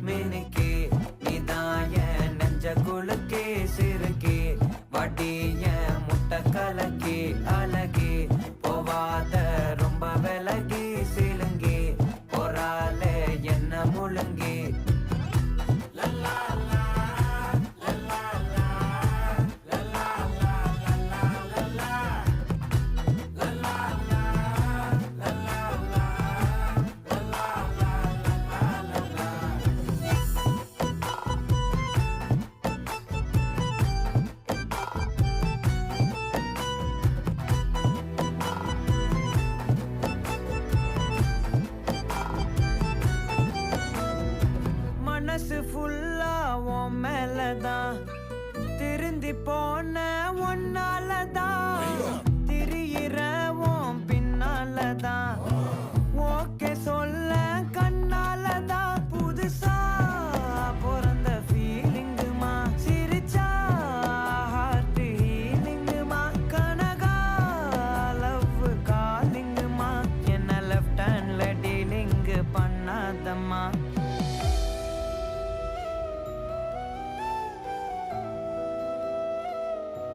மினுக்கே நீதான் என் நெஞ்ச குலுக்கே சிறுக்கே வடிய முட்டை கலக்கே அழகே போவாத ரொம்ப விலகி சிலுங்கே பொறாலே என்ன முழுங்கே மனசு ஃபுல்லா உன் மேலதான் திருந்தி போன ஒன்னாலதான் திரியிற உன் பின்னாலதான் ஓகே சொல்